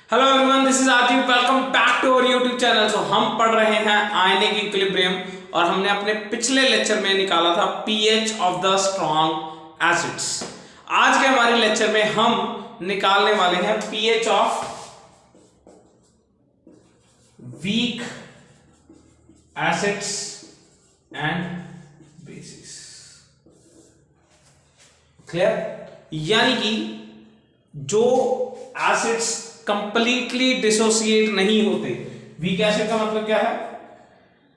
Hello everyone, this is RG. Welcome back to our YouTube channel. So हम पढ़ रहे हैं आयनिक इक्विलिब्रियम और हमने अपने पिछले लेक्चर में निकाला था pH of the strong acids. आज के हमारे लेक्चर में हम निकालने वाले हैं pH of weak acids and bases. Clear? यानी कि जो एसिड्स कंप्लीटली डिसोसिएट नहीं होते। वीक एसिड का मतलब क्या है?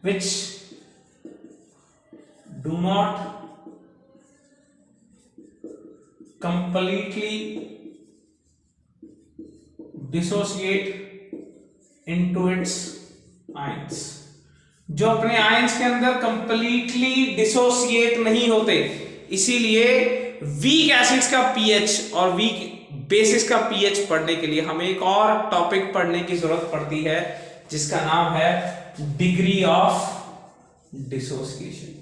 Which do not completely dissociate into its ions. जो अपने आयंस के अंदर कंप्लीटली डिसोसिएट नहीं होते, इसीलिए वीक एसिड्स का पीएच और वीक बेसिस का पीएच पढ़ने के लिए हमें एक और टॉपिक पढ़ने की जरूरत पड़ती है, जिसका नाम है degree of dissociation.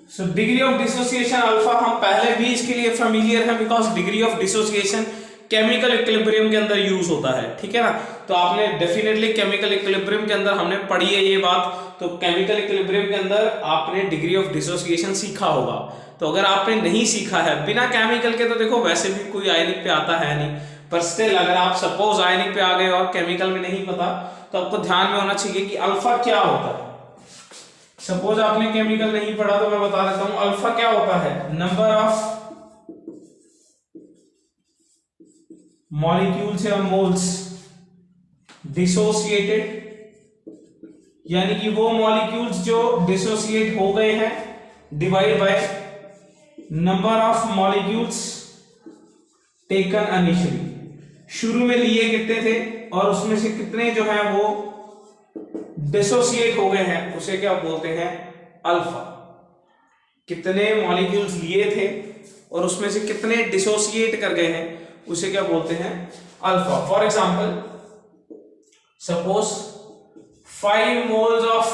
So degree of dissociation alpha हम पहले भी इसके लिए फेमिलियर हैं, because degree of dissociation chemical equilibrium के अंदर यूज होता है। ठीक है ना? तो आपने डेफिनेटली केमिकल इक्विलिब्रियम के अंदर हमने पढ़ी है ये बात। तो केमिकल इक्विलिब्रियम के अंदर आपने डिग्री ऑफ डिसोसिएशन सीखा होगा। तो अगर आपने नहीं सीखा है बिना केमिकल के, तो देखो वैसे भी कोई आयनिक पे आता है नहीं, पर स्टिल अगर आप सपोज आयनिक पे आ गए और केमिकल में नहीं पता, तो आपको ध्यान में होना चाहिए कि अल्फा क्या होता है। सपोज आपने केमिकल नहीं पढ़ा तो मैं बता देता हूं अल्फा क्या होता है। नंबर ऑफ मॉलिक्यूल्स या मोल्स डिसोसिएटेड, यानी कि वो मॉलिक्यूल्स जो डिसोसिएट हो गए हैं, divide by number of molecules taken initially. शुरू में लिए कितने थे और उसमें से कितने जो है वो डिसोसिएट हो गए हैं, उसे क्या बोलते हैं? अल्फा। कितने मॉलिक्यूल्स लिए थे और उसमें से कितने डिसोसिएट कर गए हैं, उसे क्या बोलते हैं? Alpha. For example, suppose 5 moles of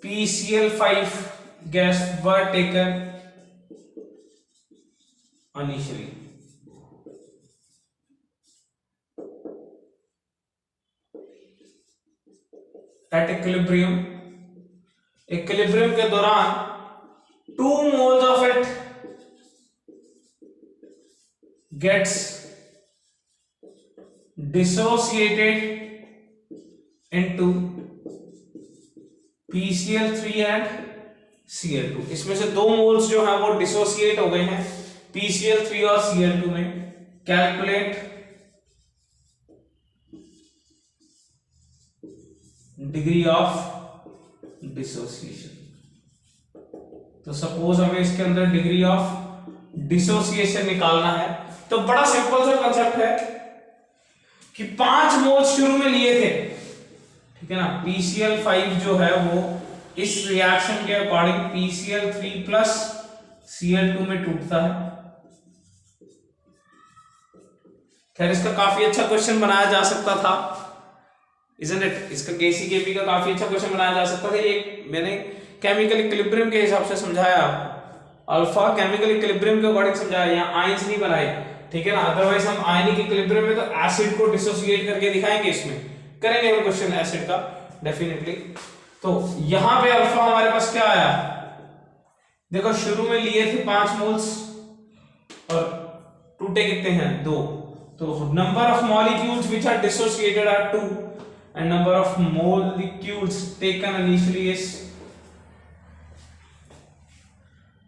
PCl5 gas were taken initially. At equilibrium के दौरान 2 moles of it gets dissociated into PCl3 and Cl2। इसमें से 2 मोल्स जो है वो डिसोसिएट हो गए हैं PCl3 और Cl2 में। Calculate degree of dissociation. तो सपोज हमें इसके अंदर डिग्री ऑफ डिसोसिएशन निकालना है, तो बड़ा सिंपल सा कंसेप्ट है कि 5 मोल्स शुरू में लिए थे, ठीक है ना? PCl5 जो है वो इस रिएक्शन के अकॉर्डिंग PCl3 प्लस Cl2 में टूटता है। खैर इसका काफी अच्छा क्वेश्चन बनाया जा सकता था, इजंट इट? इसका केसीकेपी का काफी अच्छा क्वेश्चन बनाया जा सकता था। एक मैंने केमिकल इक्विलिब्रियम के हिसाब से समझाया आपको, अल्फा केमिकल इक्विलिब्रियम के अकॉर्डिंग समझाया, यहाँ आयंस नहीं बनाए, ठीक है ना? अदरवाइज हम आयनिक इक्विलिब्रियम में तो एसिड को डिसोसिएट करके दिखाएंगे, इसमें करेंगे हम क्वेश्चन एसिड का डेफिनेटली। तो यहां पे अल्फा हमारे पास क्या आया? देखो शुरू में लिए थे 5 मोल्स और टूटे कितने हैं? 2। तो number of molecules which are dissociated are 2 and number of molecules taken initially is,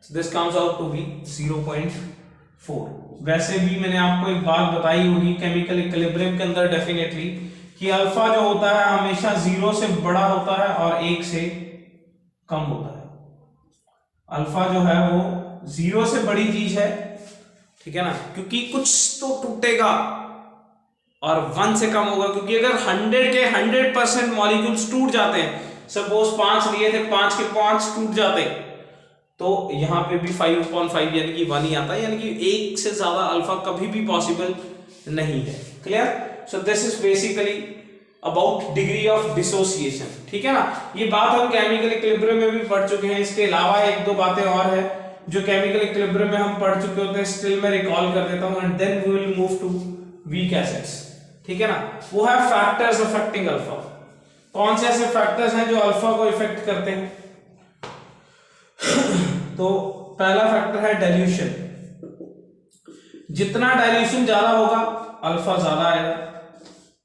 this comes out to be 0.4। वैसे भी मैंने आपको एक बात बताई होगी केमिकल इक्विलिब्रियम के अंदर डेफिनेटली कि अल्फा जो होता है हमेशा 0 से बड़ा होता है और 1 से कम होता है। अल्फा जो है वो 0 से बड़ी चीज है, ठीक है ना? क्योंकि कुछ तो टूटेगा और 1 से कम होगा, क्योंकि अगर 100 के 100% मॉलिक्यूल्स टूट जाते हैं, सपोज 5 लिए थे, 5 के 5 टूट जाते, तो यहां पे भी 5/5 यानी कि 1 ही आता है, यानी कि 1 से ज्यादा अल्फा कभी भी पॉसिबल नहीं है। Clear? So this is basically about degree of dissociation, ठीक है ना। ये बात हम केमिकल इक्विलिब्रियम में भी पढ़ चुके हैं। इसके अलावा एक दो बातें और है जो केमिकल इक्विलिब्रियम में हम पढ़ चुके होते हैं, स्टिल मैं रिकॉल कर देता हूं and then we will move to weak acids, ठीक है ना। वो है फैक्टर्स अफेक्टिंग अल्फा। कौन से ऐसे फैक्टर्स हैं जो अल्फा को इफेक्ट करते हैं? तो पहला फैक्टर है डाइल्यूशन। जितना डाइल्यूशन ज्यादा होगा अल्फा ज्यादा आएगा,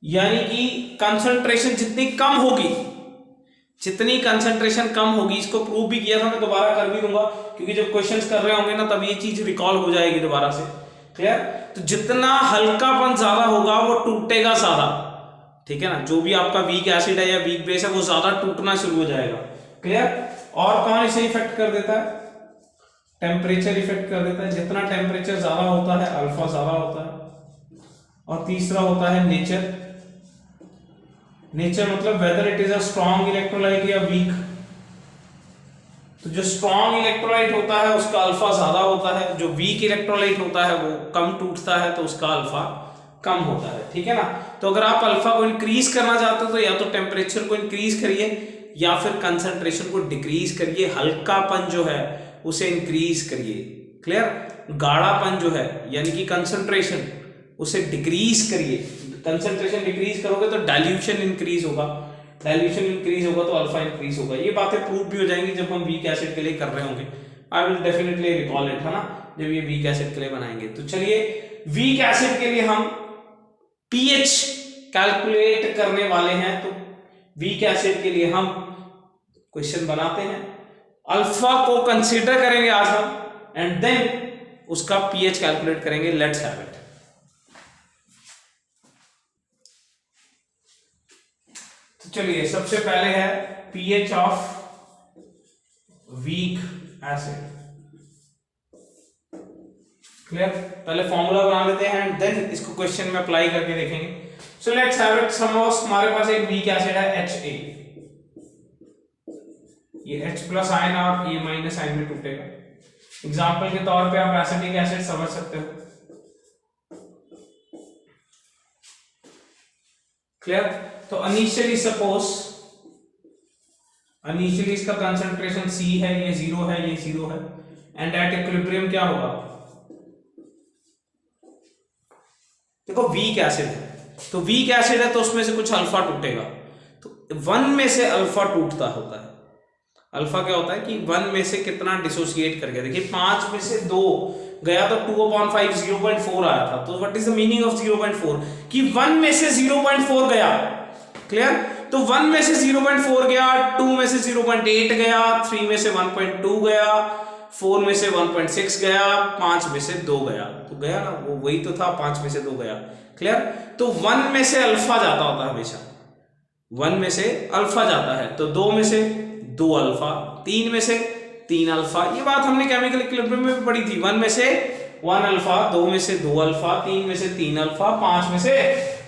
यानी कि कंसंट्रेशन जितनी कम होगी, जितनी कंसंट्रेशन कम होगी, इसको प्रूव भी किया था, मैं दोबारा कर भी दूंगा क्योंकि जब क्वेश्चंस कर रहे होंगे ना तब ये चीज रिकॉल हो जाएगी दोबारा से, क्लियर। तो जितना हल्कापन ज्यादा होगा वो टूटेगा ज्यादा, ठीक है ना। जो भी आपका वीक एसिड है या वीक बेस है वो ज्यादा टूटना शुरू हो जाएगा, क्लियर। और कौन इसे इफेक्ट कर देता है? टेम्परेचर इफेक्ट कर देता है। जितना टेम्परेचर ज्यादा होता है अल्फा ज्यादा होता है। और तीसरा होता है नेचर। नेचर मतलब whether it is a strong electrolyte या वीक। तो जो स्ट्रॉन्ग इलेक्ट्रोलाइट होता है उसका अल्फा ज्यादा होता है, जो वीक इलेक्ट्रोलाइट होता है वो कम टूटता है तो उसका अल्फा कम होता है, ठीक है ना। तो अगर आप अल्फा को इंक्रीज करना चाहते हो तो या तो टेम्परेचर को इंक्रीज करिए या फिर कंसंट्रेशन को डिक्रीज करिए, हल्कापन जो है उसे इंक्रीज करिए, क्लियर। गाढ़ापन जो है यानी कि कंसंट्रेशन उसे डिक्रीज करिए। कंसंट्रेशन डिक्रीज करोगे तो डाइल्यूशन इंक्रीज होगा, डाइल्यूशन इंक्रीज होगा तो अल्फा इंक्रीज होगा। ये बातें प्रूव भी हो जाएंगी जब हम वीक एसिड के लिए कर रहे होंगे। I will definitely recall it, है ना, जब ये वीक एसिड के लिए बनाएंगे। तो चलिए वीक एसिड के लिए हम पीएच कैलकुलेट करने वाले हैं। तो वीक एसिड के लिए हम क्वेश्चन बनाते हैं, अल्फा को कंसीडर करेंगे आज हम एंड देन उसका पीएच कैलकुलेट करेंगे। Let's have it. तो चलिए सबसे पहले है pH of weak acid, clear. पहले फॉर्मूला बना लेते हैं एंड देन इसको क्वेश्चन में अप्लाई करके देखेंगे। सो लेट्स हैव इट। सपोज हमारे पास एक वीक एसिड है HA, ये H प्लस आयन और A माइनस आयन में टूटेगा। एग्जांपल के तौर पे आप एसिटिक एसिड समझ सकते हो, क्लियर। तो इनिशियली सपोज इनिशियली इसका कंसंट्रेशन C है, ये 0 है, ये 0 है एंड एट इक्विलिब्रियम क्या होगा? देखो वीक एसिड है तो वीक एसिड है तो उसमें से कुछ अल्फा टूटेगा। तो 1 में से अल्फा टूटता होता है। अल्फा क्या होता है कि 1 में से कितना डिसोसिएट करके, देखिए 5 में से 2 गया तो 2/5 0.4 आया था। तो what is the meaning of 0.4 कि 1 में से 0.4 गया, क्लियर। तो 1 में से 0.4 गया, 2 में से 0.8 गया, 3 में से 1.2 गया, 4 में से 1.6 गया, 5 में से 2 गया। तो गया ना, वो वही तो था, 5 में से 2 गया, क्लियर। तो 1 में से अल्फा जाता होता है हमेशा, 1 में से अल्फा जाता है। तो 2 में से 2 अल्फा, 3 में से 3 अल्फा। ये बात हमने केमिकल इक्विलिब्रियम में भी पढ़ी थी। 1 में से 1 अल्फा, 2 में से 2 अल्फा, 3 में से 3 अल्फा, 5 में से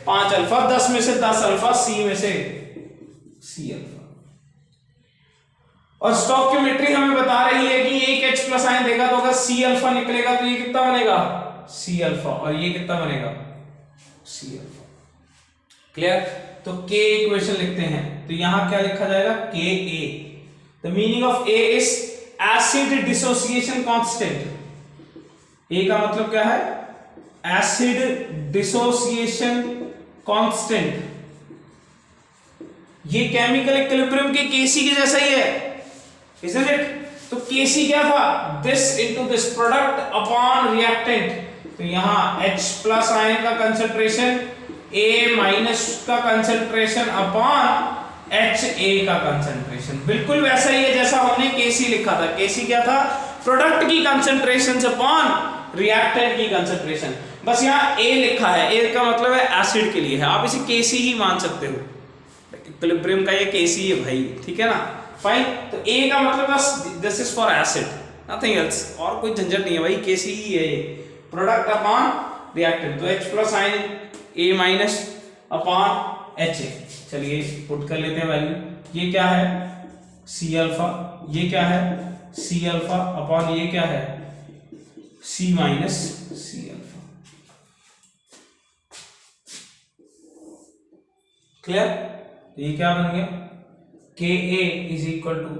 5 अल्फा, 10 में से 10 अल्फा, C में से C अल्फा। और स्टोइकियोमेट्री हमें बता रही है कि एक H प्लस आयन देगा तो अगर C अल्फा निकलेगा तो ये कितना बनेगा? C alpha. और ये कितना बनेगा? C alpha, clear. तो K इक्वेशन लिखते हैं तो यहां क्या लिखा जाएगा? Ka। The meaning of A is acid dissociation constant. A का मतलब क्या है? Acid dissociation constant. ये केमिकल इक्विलिब्रियम के Kc के जैसा ही है, isn't it? तो Kc क्या था? This into this, product upon reactant. तो यहां H प्लस आयन का कंसंट्रेशन A माइनस का कंसंट्रेशन अपॉन HA का कंसंट्रेशन, बिल्कुल वैसा ही है जैसा हमने Kc लिखा था। Kc क्या था? प्रोडक्ट की कंसंट्रेशन अपॉन रिएक्टेंट की कंसंट्रेशन। बस यहाँ A लिखा है, A का मतलब है एसिड के लिए है, आप इसे Kc ही मान सकते हो। इक्विलिब्रियम का ये Kc है भाई, ठीक है ना, फाइन। तो A का मतलब बस this is for acid, nothing else, और कोई झंझट नहीं है भाई, Kc ही है ये, प्रोडक्ट अपॉन रिएक्टेंट। तो H plus ion A minus upon HA। चलिए पुट कर लेते हैं वैल्यू। ये क्या है? C alpha. ये क्या है? C अल्फा अपॉन ये क्या है? C minus C alpha. Clear? ये क्या बन गया, K A is equal to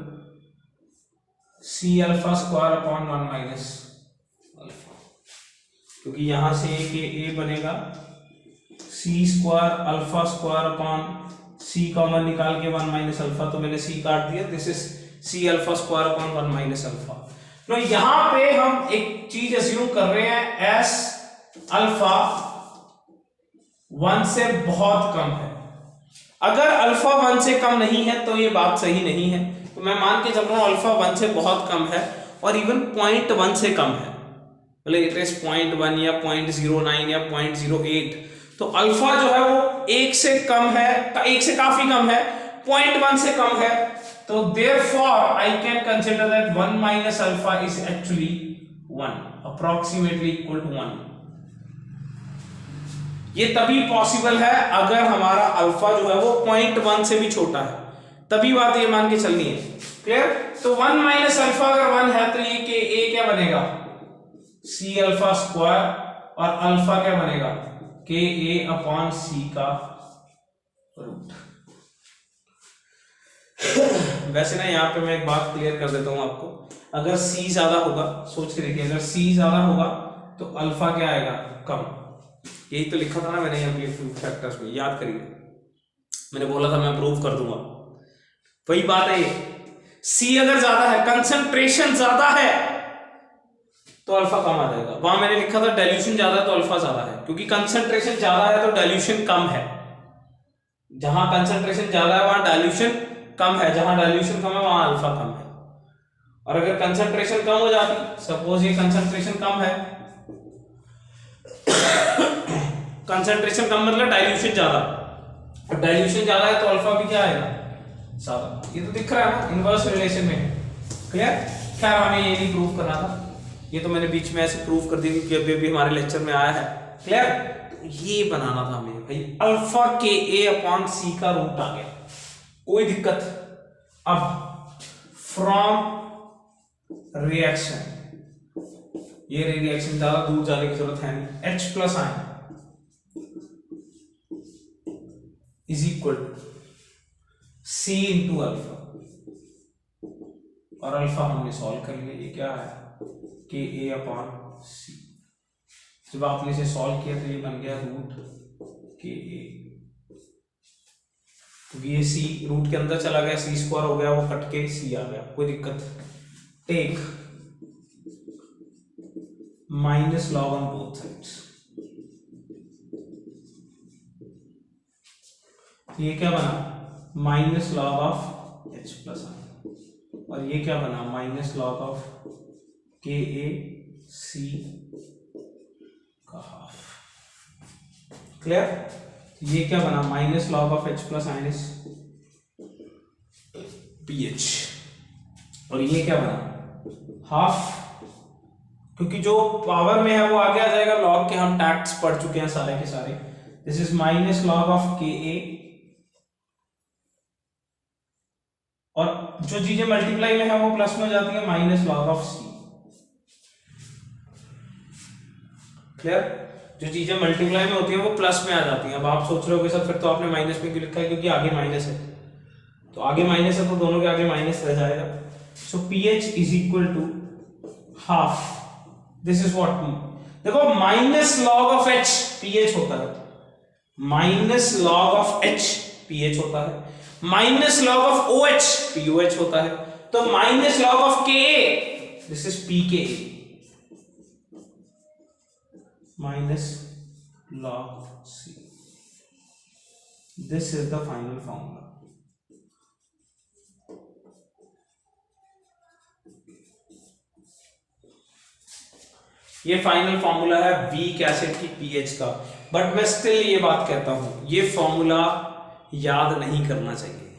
C alpha square upon 1 minus alpha, क्योंकि यहां से के ए बनेगा C square alpha square upon C common निकाल के 1 माइनस अल्फा, तो मैंने सी काट दिया, this is C alpha square upon 1 minus alpha. तो यहां पे हम एक चीज अस्यूम कर रहे हैं, एस अल्फा 1 से बहुत कम है। अगर अल्फा 1 से कम नहीं है तो ये बात सही नहीं है, तो मैं मान के चल रहा हूं अल्फा 1 से बहुत कम है और इवन 0.1 से कम है, मतलब इट इज 0.1 या 0.09 या 0.08, तो अल्फा जो है वो 1 से कम है, 1 से काफी कम है, 0.1 से कम है, तो therefore I can consider that 1 minus alpha is actually 1, approximately equal to 1। ये तभी पॉसिबल है अगर हमारा अल्फा जो है वो 0.1 से भी छोटा है, तभी बात ये मान के चलनी है। क्लियर? तो 1 माइनस अल्फा अगर 1 है तो ये के ए क्या बनेगा, सी अल्फा स्क्वायर, और अल्फा क्या बनेगा, के ए अपॉन सी का रूट। वैसे ना यहाँ पे मैं एक बात क्लियर कर देता हूं आपको, अगर सी ज्यादा होगा, सोच के देखिए, अगर सी ज्यादा होगा तो अल्फा क्या आएगा, कम। यही तो लिखा था ना मैंने एम्पलीट्यूड फैक्टर्स में, याद करिए, मैंने बोला था मैं प्रूव कर दूंगा, वही बात है। सी अगर ज्यादा है, कंसंट्रेशन ज्यादा है, तो अल्फा कम आ जाएगा। वहां मैंने लिखा था डाइल्यूशन ज्यादा है तो अल्फा ज्यादा है, क्योंकि कंसंट्रेशन ज्यादा है तो डाइल्यूशन कम है। जहां कंसंट्रेशन ज्यादा है वहां डाइल्यूशन कम है, जहां डाइल्यूशन कम है वहां अल्फा कम है। और अगर कंसंट्रेशन कम हो जाती, सपोज ये कंसंट्रेशन कम है, कंसंट्रेशन कम मतलब डाइल्यूशन ज्यादा, और डाइल्यूशन ज्यादा है तो अल्फा भी क्या आएगा, ज्यादा। ये तो दिख रहा है ना, इनवर्स रिलेशन में। क्लियर? खैर हमें ये नहीं प्रूव करना था, ये तो मैंने बीच में ऐसे प्रूव कर दिया क्योंकि अभी हमारे लेक्चर में आया है। क्लियर? तो ये बनाना था हमें भाई, अल्फा के ए अपॉन सी का रूट आ गया, कोई दिक्कत। अब फ्रॉम रिएक्शन, ये रिएक्शन ज्यादा दूर जाने की जरूरत है नहीं, H plus ion is equal to C into alpha, और अल्फा हमने सॉल्व कर लिया, ये क्या है, के ए अपॉन सी। जब आपने इसे सॉल्व किया तो ये बन गया रूट के ए, क्योंकि ये सी रूट के अंदर चला गया, सी स्क्वायर हो गया, वो कट के सी आ गया, कोई दिक्कत। Take minus log on both sides, ये क्या बना, minus log of H plus ion, और ये क्या बना, माइनस लॉग ऑफ के ए सी का हाफ। क्लियर? ये क्या बना, minus log of H plus ion is pH, और ये क्या बना, हाफ, क्योंकि जो पावर में है वो आगे आ जाएगा लॉग के, हम टैक्स पढ़ चुके हैं सारे के सारे। This is minus log of के ए, और जो चीजें मल्टीप्लाई में है वो प्लस में हो जाती है, minus log of C. Clear? जो चीजें मल्टीप्लाई में होती है वो प्लस में आ जाती हैं। अब आप सोच रहे हो कि सर फिर तो आपने माइनस में क्यों लिखा है, क्योंकि आगे माइनस है, तो आगे माइनस है तो दोनों के आगे माइनस रह जाएगा। So pH is equal to half, this is what, देखो minus log of H pH होता है, minus log of H pH होता है, minus log of OH POH होता है, तो minus log of Ka this is pKa, minus log C, this is the final formula. ये final formula है weak acid की पीएच का, बट मैं स्टिल ये बात कहता हूं, ये फॉर्मूला याद नहीं करना चाहिए।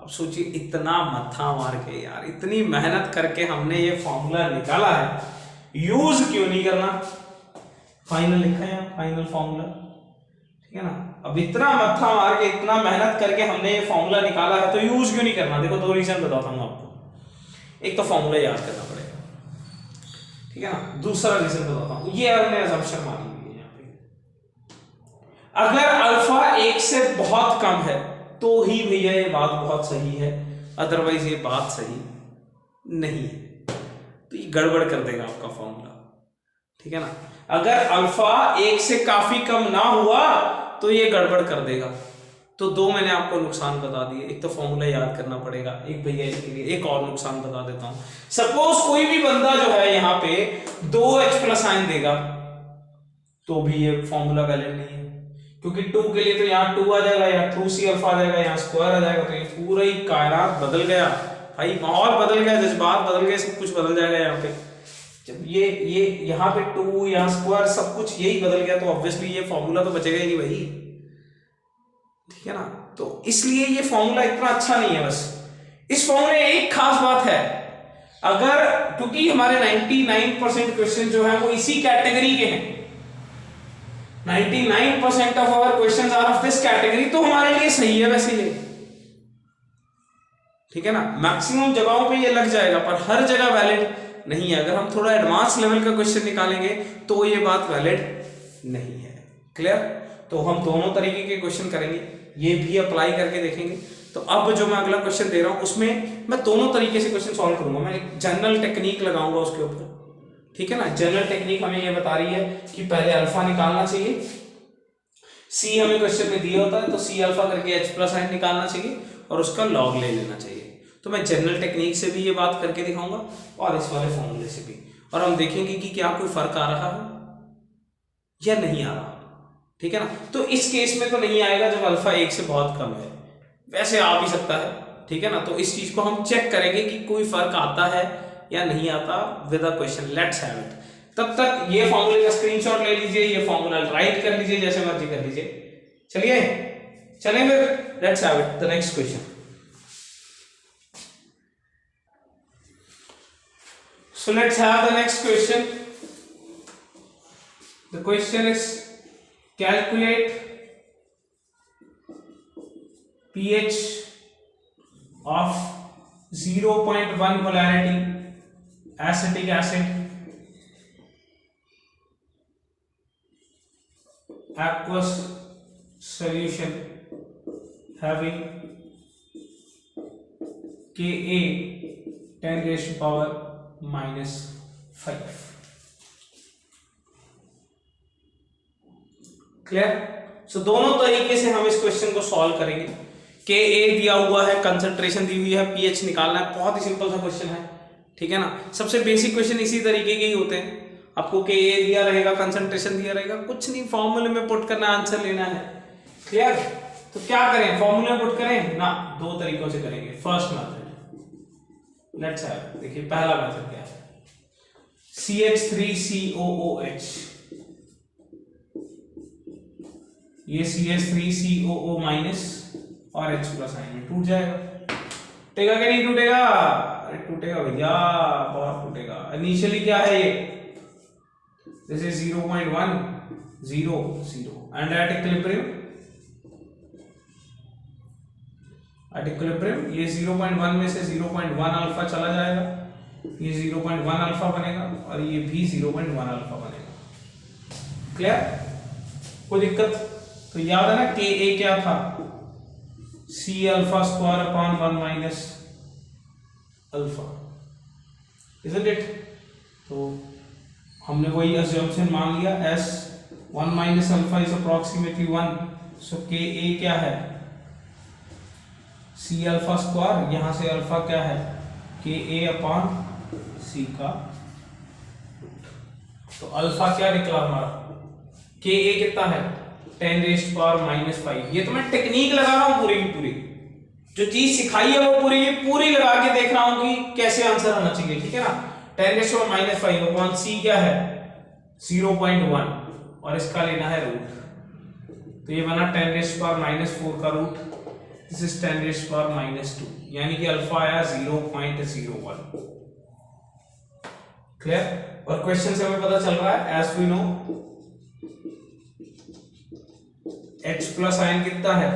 अब सोचिए, इतना मत्था मार के यार, इतनी मेहनत करके हमने ये फॉर्मूला निकाला है, यूज क्यों नहीं करना। फाइनल लिखा है, फाइनल फॉर्मूला, ठीक है ना। अब इतना मत्था मार के, इतना मेहनत करके हमने ये फॉर्मूला निकाला है, तो यूज क्यों नहीं करना। देखो 2 रीजन बताता हूं आपको। एक तो फॉर्मूला याद करना पड़ेगा, ठीक है ना। दूसरा रीजन बताता हूं, ये हमने असम्पशन मानी हुई है यहाँ पे, अगर अल्फा एक से बहुत कम है तो ही भैया ये बात बहुत सही है, अदरवाइज ये बात सही नहीं है। तो ये गड़बड़ कर देगा आपका फॉर्मूला, ठीक है ना। अगर अल्फा एक से काफी कम ना हुआ तो ये गड़बड़ कर देगा। तो दो मैंने आपको नुकसान बता दिए, एक तो फॉर्मूला याद करना पड़ेगा, एक भैया इसके लिए एक और नुकसान बता देता हूं। सपोज कोई भी बंदा जो है यहाँ पे 2h प्लस साइन देगा तो भी ये फॉर्मूला वैलिड नहीं है, क्योंकि 2 के लिए तो यहाँ 2 आ जाएगा, यहाँ 2c अल्फा आ जाएगा, यहाँ स्क्वायर आ जाएगा, तो ये पूरा ही कायनात बदल गया भाई, माहौल बदल गया, जज्बात बदल गए, सब कुछ बदल जाएगा यहाँ पे। जब ये यहाँ पे 2 यहाँ स्क्वायर सब कुछ यही बदल गया तो ऑब्वियसली ये फॉर्मूला तो बचेगा ही नहीं भाई, ठीक है ना। तो इसलिए ये फॉर्मूला इतना अच्छा नहीं है। बस इस फॉर्मूले एक खास बात है, अगर क्योंकि हमारे 99% क्वेश्चन जो है वो इसी कैटेगरी के हैं, 99% of our questions are of this category, तो हमारे लिए सही है वैसे ये, ठीक है ना। मैक्सिमम जगहों पे ये लग जाएगा पर हर जगह वैलिड नहीं है। अगर हम थोड़ा एडवांस लेवल का क्वेश्चन निकालेंगे तो ये बात वैलिड नहीं है। क्लियर? तो हम दोनों तरीके के क्वेश्चन करेंगे, ये भी अप्लाई करके देखेंगे। तो अब जो मैं अगला क्वेश्चन दे रहा हूं उसमें मैं दोनों तरीके से क्वेश्चन सॉल्व करूंगा, मैं एक जनरल टेक्निक लगाऊंगा उसके ऊपर, ठीक है ना। जनरल टेक्निक हमें ये बता रही है कि पहले अल्फा निकालना चाहिए, सी हमें क्वेश्चन में दिया होता है तो सी अल्फा करके h प्लस साइन निकालना चाहिए और उसका लॉग ले लेना चाहिए। तो मैं जनरल टेक्निक से भी ये बात करके दिखाऊंगा और इस वाले फॉर्मूले से भी, और हम देखेंगे कि क्या कोई फर्क आ रहा है या नहीं आ रहा, ठीक है ना। तो इस केस में तो नहीं आएगा जब अल्फा 1 से बहुत कम है, वैसे आ भी सकता है, ठीक है ना। तो इस चीज को हम चेक करेंगे कि कोई फर्क आता है या नहीं आता with a question. Let's have it. तब तक ये फॉर्मूले का स्क्रीनशॉट ले लीजिए, ये फॉर्मूला राइट कर लीजिए, जैसे मर्जी कर लीजिए। चलिए चलें फिर, let's have it the next question. So let's have the next question. The question is calculate pH of 0.1 molarity acetic acid aqueous solution having Ka 10 raised to power -5। Clear? सो दोनों तरीके से हम इस क्वेश्चन को सॉल्व करेंगे। के ए दिया हुआ है, कंसंट्रेशन दी हुई है, पीएच निकालना है, बहुत ही सिंपल सा क्वेश्चन है, ठीक है ना। सबसे बेसिक क्वेश्चन इसी तरीके के ही होते हैं। आपको के ए दिया रहेगा, कंसंट्रेशन दिया रहेगा, कुछ नहीं, फॉर्मूले में पुट करना, आंसर लेना है। क्लियर? तो क्या करें, फॉर्मूले में पुट करें ना, दो तरीकों से करेंगे। फर्स्ट मेथड, लेट्स हैव, देखिए पहला मेथड क्या है, CH3COOH, ये CH3COO माइनस और H प्लस आयन में टूट जाएगा। टूटेगा कि नहीं टूटेगा? अरे टूटेगा भैया, बहुत टूटेगा। इनिशियली क्या है ये, this is 0.1 0 0 and at equilibrium ये 0.1 में से 0.1 अल्फा चला जाएगा, ये 0.1 अल्फा बनेगा और ये भी 0.1 अल्फा बनेगा। क्लियर? कोई दिक्कत? तो याद है ना के ए क्या था, C alpha square upon 1 minus alpha, isn't it? तो हमने वही अजम्पशन मान लिया, S 1 minus alpha is approximately 1, सो के ए क्या है, C अल्फा स्क्वायर, यहां से अल्फा क्या है, के ए अपॉन C का रूट। तो अल्फा क्या निकला हमारा, के ए कितना है, 10 रेज़्ड पावर -5। ये तो मैं टेक्निक लगा रहा हूं पूरी की पूरी, जो चीज सिखाई है वो पूरी की पूरी लगा के देख रहा हूं कि कैसे आंसर आना चाहिए, ठीक है ना। 10 रेज़्ड पावर -5 अपॉन C क्या है 0.1 और इसका लेना है रूट, तो ये बना 10 रेज़्ड पावर -4 का root, this is 10 raised power -2, यानी कि अल्फा आया 0.01। क्लियर? और क्वेश्चन से हमें पता चल रहा है, as we know H plus ion कितना है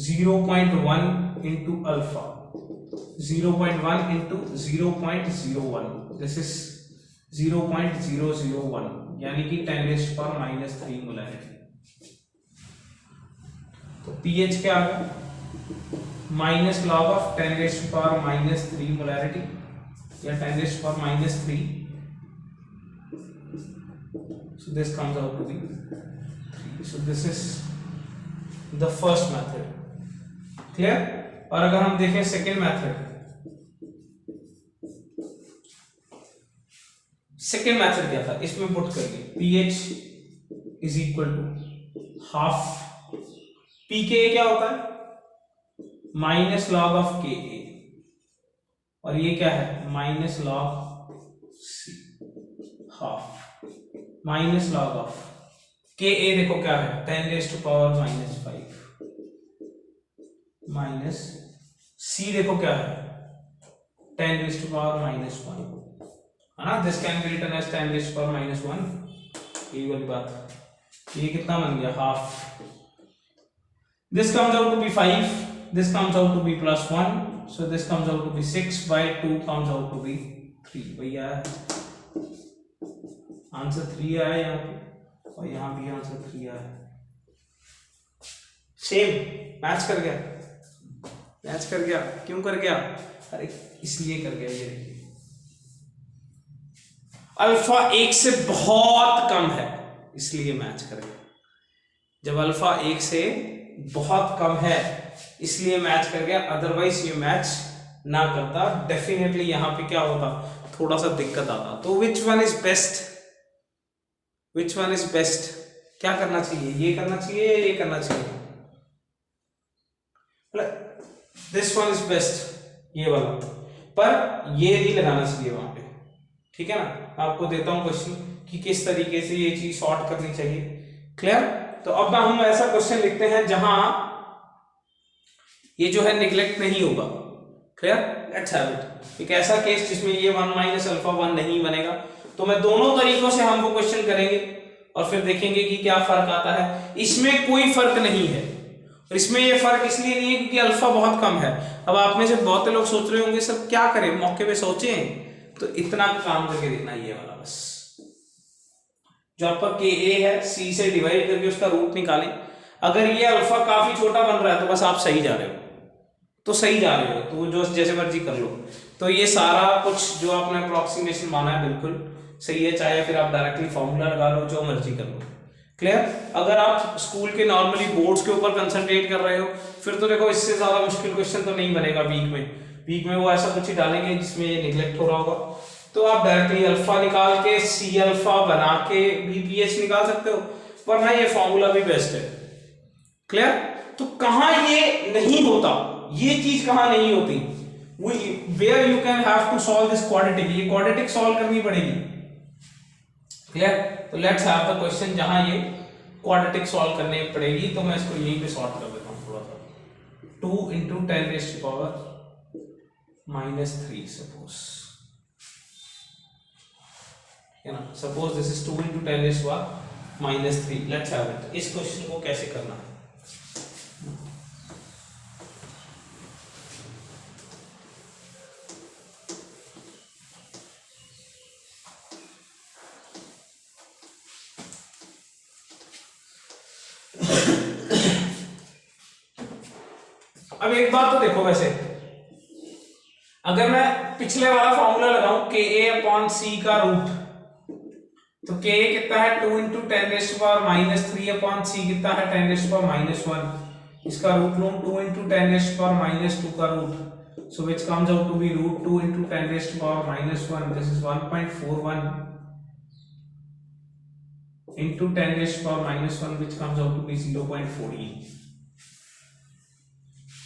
0.1 into alpha, 0.1 into 0.01, this is 0.001, यानी कि 10 रेज़्ड पावर -3 मोलैरिटी। तो pH क्या आ गया, माइनस लॉग ऑफ 10⁻³ मोलैरिटी या 10⁻³ so this comes out to be 3. so this is the first method. clear? और अगर हम देखें सेकेंड मेथड, सेकेंड मेथड क्या था, इसमें पुट करके pH is equal to half pKa क्या होता है, माइनस लॉग ऑफ Ka, और ये क्या है minus log C, half minus log of Ka देखो क्या है 10⁻⁻5 माइनस C देखो क्या है 10⁻⁻1 है ना, this can be written as 10⁻⁻1, ये वाली बात, ये कितना बन गया half, this comes out to be 5, this comes out to be +1, so this comes out to be 6/2 comes out to be 3. भैया आंसर 3 आया यहाँ पे, और यहाँ भी आंसर 3 आया, सेम मैच कर गया, मैच कर गया, क्यों कर गया, अरे इसलिए कर गया, ये देखिए अल्फा 1 से बहुत कम है इसलिए मैच कर गया, जब अल्फा 1 से बहुत कम है इसलिए मैच कर गया, अदरवाइज ये मैच ना करता, डेफिनेटली यहां पे क्या होता, थोड़ा सा दिक्कत आता। तो which one is best, which one is best, क्या करना चाहिए, ये करना चाहिए, ये करना चाहिए, दिस वन इज बेस्ट ये वाला, पर ये नहीं लगाना चाहिए वहां पे, ठीक है ना। आपको देता हूं क्वेश्चन कि किस तरीके से ये चीज सॉर्ट करनी चाहिए, क्लियर। तो अब हम ऐसा क्वेश्चन लिखते हैं जहां ये जो है निगलेक्ट नहीं होगा, क्लियर। लेट्स हैव इट, एक ऐसा केस जिसमें ये 1 माइनस अल्फा 1 नहीं बनेगा, तो मैं दोनों तरीकों से हम वो क्वेश्चन करेंगे और फिर देखेंगे कि क्या फर्क आता है। इसमें कोई फर्क नहीं है, और इसमें ये फर्क इसलिए नहीं है क्योंकि अल्फा बहुत कम है। अब आप में से बहुत लोग सोच रहे होंगे सर क्या करें, मौके पे सोचें, तो इतना काम करके देखना, ये वाला बस जो आपका Ka है C से डिवाइड करके उसका रूट निकालें। अगर ये अल्फा काफी छोटा बन रहा है तो बस आप सही जा रहे हो, तो सही जा रहे हो, तो जो जैसे मर्जी कर लो। तो ये सारा कुछ जो आपने अप्रोक्सीमेशन माना है बिल्कुल सही है, चाहे फिर आप डायरेक्टली फॉर्मूला लगा लो, जो मर्जी कर लो, क्लियर। अगर आप स्कूल के नॉर्मली बोर्ड्स के ऊपर कंसंट्रेट कर रहे हो फिर तो देखो इससे ज्यादा मुश्किल क्वेश्चन तो नहीं बनेगा वीक में वो ऐसा कुछ ही डालेंगे जिसमें ये निगलेक्ट हो रहा होगा। तो आप डायरेक्टली अल्फा निकाल के सी अल्फा बना के भी पीएच निकाल सकते हो, वरना ये फॉर्मूला भी बेस्ट है, क्लियर। तो कहां ये नहीं होता, ये चीज कहां नहीं होती, where you can have to solve this quadratic, ये क्वाड्रेटिक सॉल्व करनी पड़ेगी, क्लियर। तो लेट्स हैव द क्वेश्चन जहां ये क्वाड्रेटिक सॉल्व करनी पड़ेगी, तो मैं इसको यहीं पे सॉल्व कर देता हूं थोड़ा सा। 2 × 10⁻³ सपोज, है ना, suppose this is 2 × 10⁻³ let's have it. इस क्वेश्चन को कैसे करना है, अब एक बात तो देखो, वैसे अगर मैं पिछले वाला फॉर्मूला लगाऊं Ka/C का रूट, तो Ka कितना है 2 × 10⁻³ कितना है 10⁻⁻1, इसका रूट लूं 2 × 10⁻² का root, so which comes out to be √2 × 10⁻⁻1, this is 1.41 × 10⁻⁻1 which comes out to be 0.14,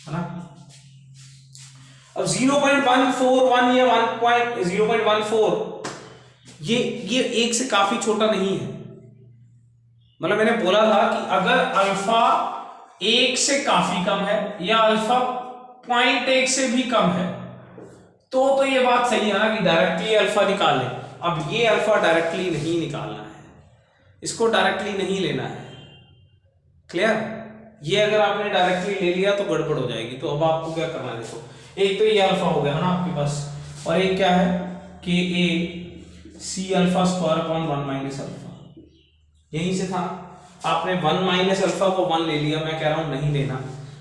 है ना। अब 0.141 या 0.14 ये एक से काफी छोटा नहीं है। मतलब मैंने बोला था कि अगर अल्फा 1 से काफी कम है या अल्फा 0.1 से भी कम है तो ये बात सही है ना कि डायरेक्टली अल्फा निकाल ले। अब ये अल्फा डायरेक्टली नहीं निकालना है, इसको डायरेक्टली नहीं लेना है, क्लियर। ये अगर आपने डायरेक्टली ले लिया तो गड़बड़ हो जाएगी। तो अब आपको क्या करना है, देखो एक तो ये अल्फा हो गया है ना आपके पास, और एक क्या है Ka C⁴/1 - अल्फा, यहीं से था। आपने 1 माइनस अल्फा को 1 ले लिया, मैं कह रहा हूं नहीं लेना।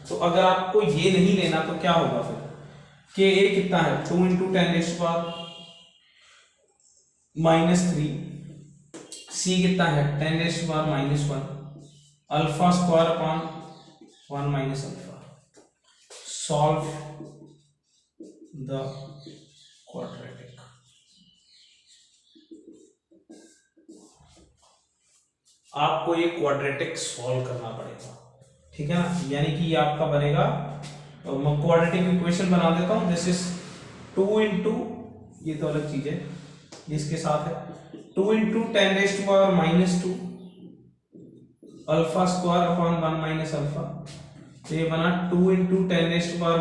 तो अगर आपको ये नहीं लेना तो क्या होगा फिर, के ए कितना है 2 इंटू 10⁻³ सी कितना है 10⁻⁻1 alpha square upon 1 minus alpha. Solve the quadratic. आपको ये क्वाड्रेटिक सॉल्व करना पड़ेगा, ठीक है ना। यानी कि ये आपका बनेगा, मैं क्वाड्रेटिक इक्वेशन बना देता हूं। दिस इज 2 इंटू, ये तो अलग चीज है, इसके साथ है 2 into 10⁻⁻² alpha square upon 1 minus alpha. तो ये बना 2 into 10⁻⁻²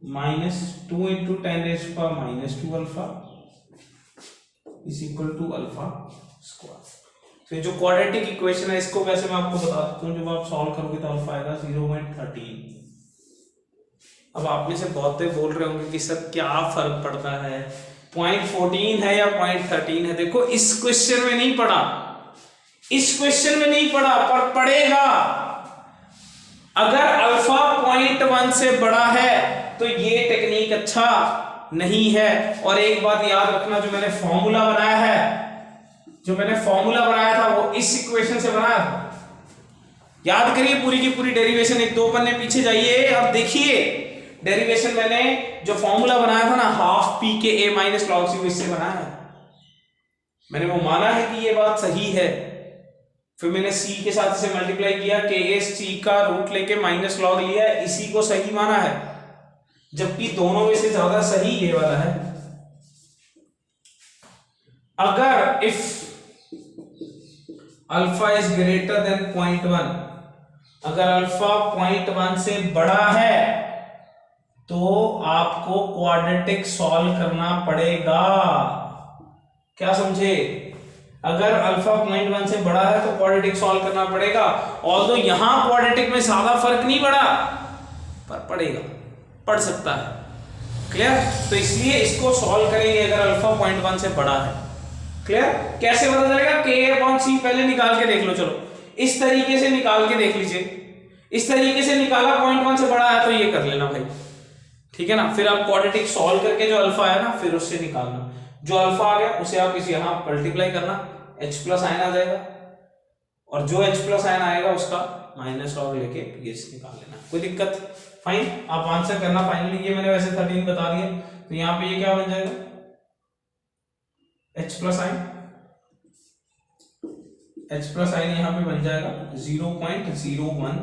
minus 2 into 10⁻⁻² alpha is equal to alpha square. तो जो क्वाड्रेटिक इक्वेशन है इसको वैसे मैं आपको बता देता हूँ, जब आप सॉल्व करोगे तो अल्फा आएगा 0.13। अब आप में से बहुत बोल रहे होंगे कि सर क्या फर्क पड़ता है, 0.14 है या 0.13 है। देखो इस क्वेश्चन में नहीं पड़ा, इस क्वेश्चन में नहीं पड़ा, पर पड़ेगा। अगर अल्फा 0.1 से बड़ा है तो ये टेक्निक अच्छा नहीं है। और एक बात याद रखना, जो मैंने फॉर्मूला बनाया था वो इस इक्वेशन से बनाया था। याद करिए पूरी की पूरी डेरिवेशन, एक दो पन्ने पीछे जाइए और देखिए डेरिवेशन। मैंने जो फॉर्मूला बनाया था ना, हाफ पी के ए माइनस लॉग सी, इससे बनाया है। मैंने वो माना है कि ये बात सही है, फिर मैंने सी के साथ इसे मल्टीप्लाई किया, के एस सी का रूट लेके माइनस लॉग लिया, इसी को सही माना है, जबकि दोनों में से ज्यादा सही ये वाला है। अगर if alpha is greater than 0.1, अगर अल्फा 0.1 से बड़ा है तो आपको क्वाड्रेटिक सॉल्व करना पड़ेगा। क्या समझे? अगर अल्फा 0.1 से बड़ा है तो क्वाड्रेटिक सॉल्व करना पड़ेगा। ऑल्दो यहां क्वाड्रेटिक में ज्यादा फर्क नहीं पड़ा, पर पड़ेगा, पड़ सकता है। क्लियर? तो इसलिए इसको सॉल्व करेंगे अगर अल्फा 0.1 से बड़ा है। क्लियर? कैसे पता चलेगा? K/C पहले निकाल के देख लो। चलो इस तरीके से निकाल के देख लीजिए, इस तरीके से निकाला, 0.1 से बड़ा है तो ये कर लेना भाई, ठीक है ना। फिर आप क्वाड्रेटिक सॉल्व करके जो अल्फा है ना, फिर उससे निकालना। जो अल्फा आ गया उसे आप इस यहां मल्टीप्लाई करना, H प्लस आयन आ जाएगा, और जो H प्लस आयन आएगा उसका माइनस लॉग लेके ये निकाल लेना। कोई दिक्कत? फाइन। आप आंसर करना फाइनली। ये मैंने वैसे 13 बता दिया, तो यहाँ पे ये क्या बन जाएगा, H plus ion, H plus ion यहाँ पे बन जाएगा 0.013,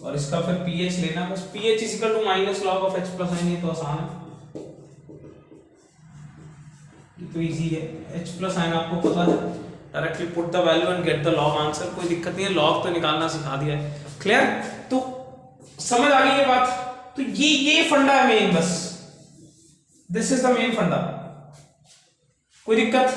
और इसका फिर pH लेना, बस pH equal to minus log of H plus ion. ये तो आसान है, तो इजी है। H प्लस आयन आपको पता है, directly put the value and get the log answer. कोई दिक्कत नहीं है, लॉग तो निकालना सिखा दिया है। क्लियर? तो समझ आ गई ये बात? तो ये फंडा है मेन, बस दिस इज द मेन फंडा। कोई दिक्कत?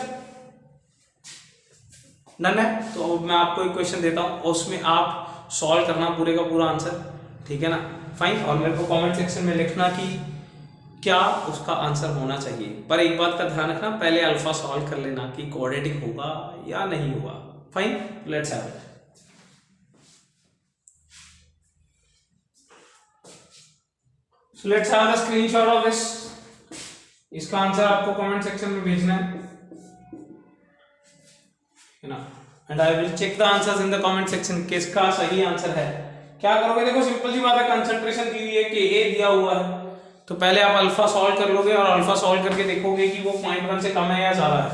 नन है? तो मैं आपको एक क्वेश्चन देता हूं, उसमें आप सॉल्व करना पूरे का पूरा आंसर, ठीक है ना। फाइन। और मेरे को कमेंट सेक्शन में लिखना कि क्या उसका आंसर होना चाहिए। पर एक बात का ध्यान रखना, पहले अल्फा सॉल्व कर लेना कि क्वाड्रेटिक होगा या नहीं होगा। Fine, let's have it. So let's have the screenshot of this. इसका आंसर आपको कमेंट सेक्शन में भेजना है ना, and I will check the answers in the comment section. किसका सही आंसर है? क्या करोगे? देखो सिंपल सी बात है, कंसंट्रेशन दी हुई है, कि ए दिया हुआ है, तो पहले आप अल्फा सॉल्व कर लोगे, और अल्फा सॉल्व करके देखोगे कि वो 0.1 से कम है या ज्यादा है।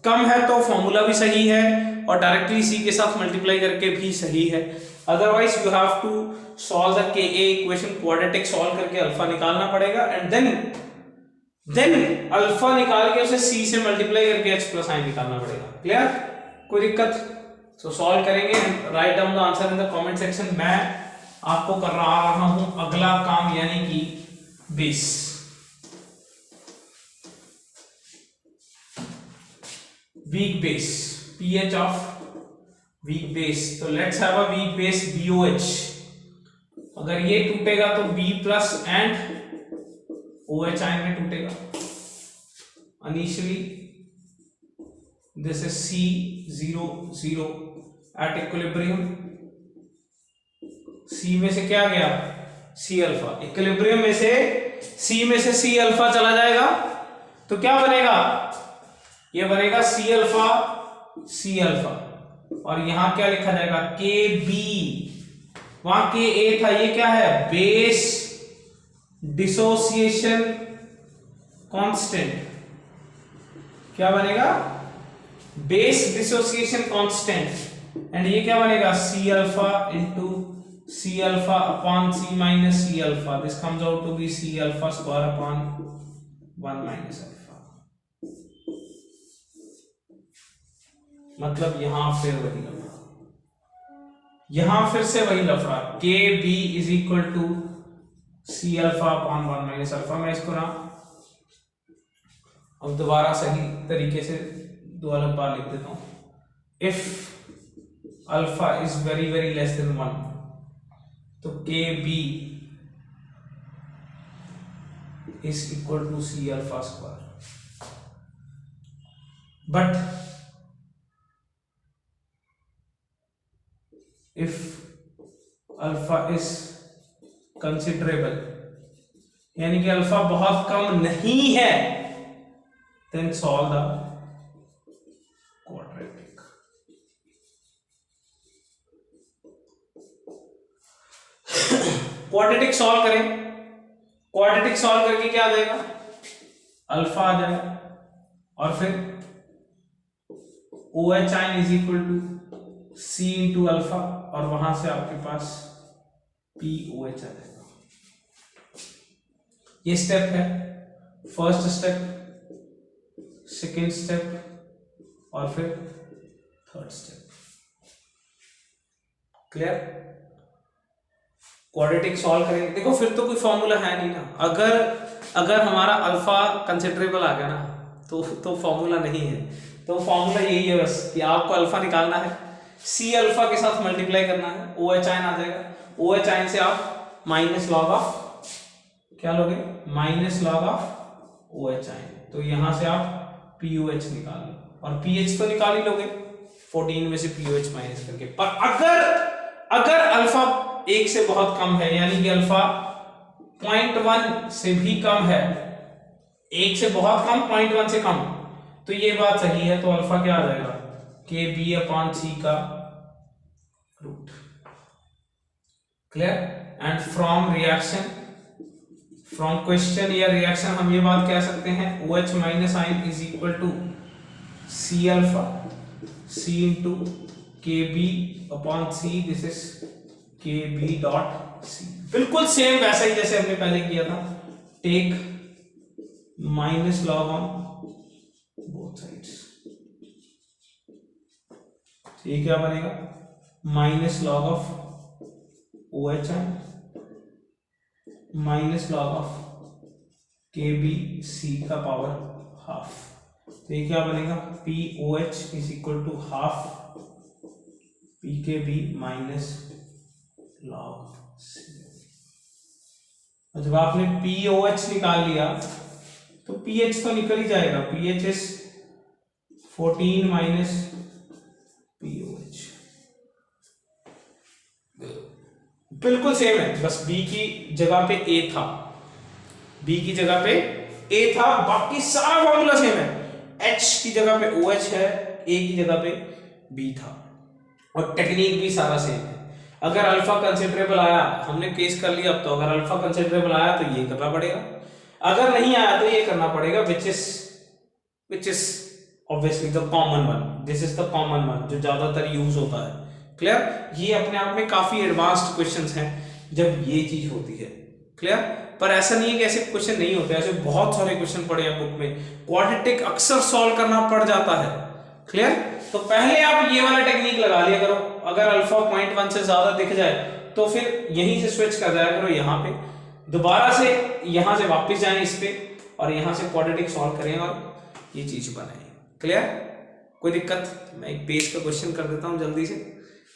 कम है तो फॉर्मूला भी सही है, और डायरेक्टली सी के साथ मल्टीप्लाई करके भी सही है। Otherwise you have to solve the K A equation, quadratic solve करके अल्फा निकालना पड़ेगा, एंड देन अल्फा निकाल के उसे सी से मल्टीप्लाई करके H प्लस आयन निकालना पड़ेगा। क्लियर? कोई दिक्कत? सो सॉल्व करेंगे, write down the answer in the comment section. मैं आपको कर रहा हूं अगला काम, यानी कि बेस। Weak base, pH of weak base. तो let's have a weak base BOH। अगर ये टूटेगा तो B plus and OH ion में टूटेगा initially, this is C 0 0 at equilibrium. C में से क्या गया, C अल्फा, इक्विलिब्रियम में से C में से C अल्फा चला जाएगा तो क्या बनेगा, ये बनेगा C अल्फा C अल्फा, और यहां क्या लिखा जाएगा KB, वहां KA था, ये क्या है बेस डिसोसिएशन कांस्टेंट, क्या बनेगा बेस डिसोसिएशन कांस्टेंट, एंड ये क्या बनेगा C alpha into C alpha upon C minus C alpha, this comes out to be C alpha square upon 1 minus alpha. मतलब यहां फिर वही लफड़ा, यहां फिर से वही लफड़ा, K B is equal to C alpha upon 1 minus alpha. मैं इसको ना अब दोबारा सही तरीके से दो अलग बार लिख देता हूं। If alpha is very very less then 1 तो K B is equal to C alpha square, but if alpha is considerable, यानी कि अल्फा बहुत कम नहीं है, then solve the quadratic। Quadratic solve करें, क्वाड्रेटिक सॉल्व करके क्या आ जाएगा, अल्फा आ जाएगा, और फिर OH ion is equal to C into alpha, और वहां से आपके पास POH आ जाएगा। ये स्टेप है, फर्स्ट स्टेप, सेकेंड स्टेप, और फिर third step. Clear? Quadratic solve करेंगे, देखो फिर तो कोई फॉर्मूला है नहीं ना, अगर हमारा अल्फा कंसिडरेबल आ गया ना तो फॉर्मूला नहीं है, तो फॉर्मूला यही है बस कि आपको अल्फा निकालना है, C अल्फा के साथ मल्टीप्लाई करना है, OH आयन आ जाएगा, OH आयन से आप माइनस लॉग ऑफ क्या लोगे, minus log of OH ion, तो यहां से आप POH निकाल लो, और PH तो निकाल ही लोगे 14 में से POH माइनस करके। पर अगर अल्फा 1 से बहुत कम है, यानी कि अल्फा 0.1 से भी कम है, 1 से बहुत कम 0.1 से कम, तो ये बात सही है, तो अल्फा क्या आ जाएगा के बी अपॉन C का root. Clear? And from reaction, from question या रिएक्शन हम ये बात कह सकते हैं OH minus ion is equal to C alpha C into K B upon C, this is K B dot C। बिल्कुल same वैसा ही जैसे हमने पहले किया था, take minus log on both sides, ये क्या बनेगा minus log of OH minus log of K B C का पावर हाफ, तो ये क्या बनेगा POH is equal to half PKB minus log C। जब आपने POH निकाल लिया तो PH तो निकल ही जाएगा, PH इज 14 माइनस POH, बिल्कुल सेम है, बस B की जगह पे A था, B की जगह पे A था, बाकी सारा फॉर्मूला सेम है, H की जगह पे OH है, A की जगह पे B था, और टेक्निक भी सारा सेम है। अगर अल्फा कंसिडरेबल आया, हमने केस कर लिया, अब तो अगर अल्फा कंसिडरेबल आया तो ये करना पड़ेगा, अगर नहीं आया तो ये करना पड़ेगा, which is obviously the common one, this is the common one जो ज्यादातर यूज होता है। क्लियर? ये अपने आप में काफी एडवांस्ड क्वेश्चंस हैं जब ये चीज होती है। क्लियर? पर ऐसा नहीं है कि ऐसे क्वेश्चन नहीं होते, ऐसे बहुत सारे क्वेश्चन पड़े हैं बुक में, क्वाड्रेटिक अक्सर सॉल्व करना पड़ जाता है। क्लियर? तो पहले आप ये वाला टेक्निक लगा लिया करो, अगर अल्फा 0.1 से ज्यादा दिख जाए तो फिर यहीं से स्विच कर जाया करो, यहाँ पे दोबारा से यहां से वापस जाएं इस पे, और यहां से क्वाड्रेटिक सॉल्व करें और ये चीज बनाएं। क्लियर? कोई दिक्कत? मैं एक पेज का क्वेश्चन कर देता हूं जल्दी से।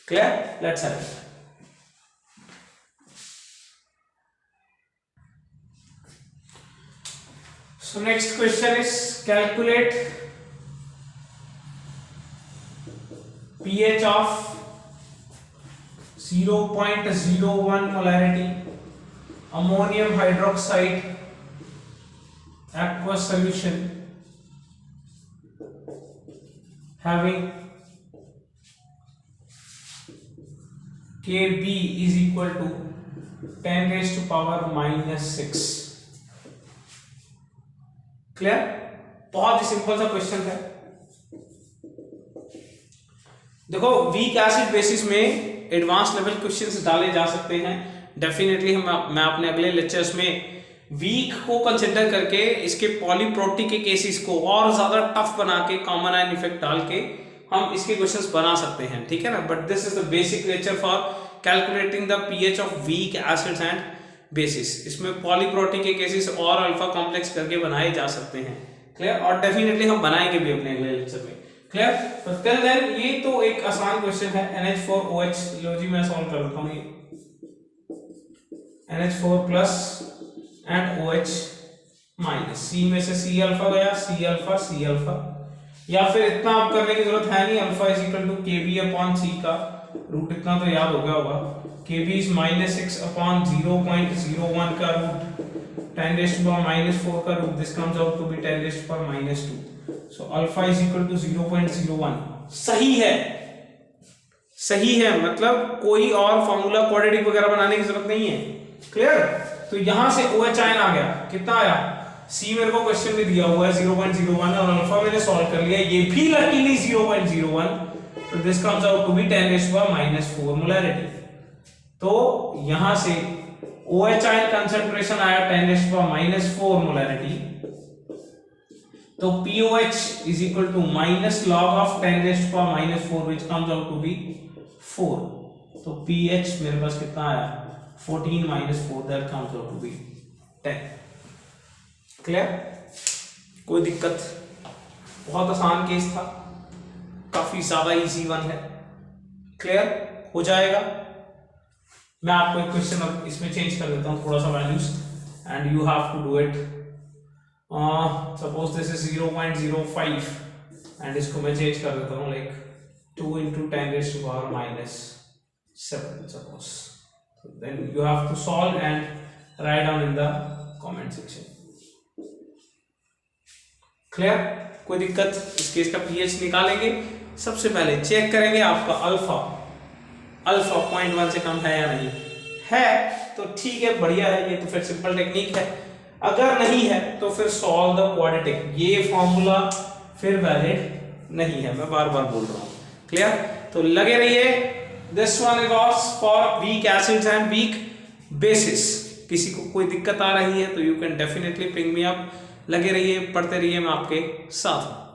Clear? Let's have it. So next question is calculate pH of 0.01 molarity, ammonium hydroxide aqueous solution having Kb is equal to 10 raised to power -6। Clear? बहुत ही सिंपल सा क्वेश्चन है। देखो वीक एसिड बेसिस में एडवांस लेवल क्वेश्चंस डाले जा सकते हैं definitely. मैं अपने अगले लेक्चर्स में वीक को कंसिडर करके इसके पॉलीप्रोटी के केसेस को और ज्यादा टफ बना के कॉमन आयन इफेक्ट डाल के हम इसके क्वेश्चंस बना सकते हैं, ठीक है ना। But this is the basic nature for calculating the pH of weak acids and bases. इसमें पॉलीप्रोटी के केसेस और अल्फा कॉम्प्लेक्स करके बनाए जा सकते हैं, क्लियर। और डेफिनेटली हम बनाएंगे भी अपने अगले लेक्चर में, क्लियर। तो टिल देन ये तो एक आसान क्वेश्चन है। NH4OH लो जी, मैं सॉल्व कर देता हूं। ये NH4 plus and OH minus, C में से C अल्फा गया, C अल्फा, या फिर इतना आप करने की जरूरत है नहीं। Alpha is equal to Kb upon C का रूट, इतना तो याद हो गया होगा। Kb इज -6 अपॉन 0.01 का रूट 10 raised to power -4 का root, this comes out to be 10 raised to power -2। So alpha is equal to 0.01। सही है, मतलब कोई और फॉर्मूला क्वाड्रेटिक वगैरह बनाने की जरूरत नहीं है, क्लियर। तो यहां से OH आयन आ गया, कितना आया? C मेरे को क्वेश्चन में दिया हुआ है 0.01 और अल्फा मैंने सॉल्व कर लिया, ये भी लकीली 0.01। तो this comes out to be 10 raised to power -4 molarity. तो यहां से OH आयन कंसंट्रेशन आया 10 raised to power -4 मोलैरिटी। तो POH is equal to minus log of 10 raised to power -4 which comes out to be 4। तो pH मेरे पास कितना आया? 14 - 4 that comes out to be 10। Clear? कोई दिक्कत? बहुत आसान केस था, काफी ज्यादा इजी वन है, क्लियर हो जाएगा। मैं आपको एक क्वेश्चन अब इसमें चेंज कर देता हूं थोड़ा सा values and you have to do it. Suppose this is 0.05 and इसको मैं चेंज कर देता हूं like 2 × 10 raised to power -7 suppose. Then you have to solve and write down in the comment section, clear? कोई दिक्कत? इस केस का pH निकालेंगे। सबसे पहले चेक करेंगे आपका अल्फा 0.1 से कम है या नहीं है, तो ठीक है, बढ़िया है, ये तो फिर सिंपल टेक्निक है। अगर नहीं है तो फिर सॉल्व द क्वाड्रेटिक, ये फॉर्मूला फिर वैलिड नहीं है, मैं बार बार बोल रहा हूं, क्लियर। तो लगे रहिए, this one was for weak acids and weak bases। किसी को कोई दिक्कत आ रही है तो you can definitely ping me up. लगे रहिए, पढ़ते रहिए, मैं आपके साथ हूं।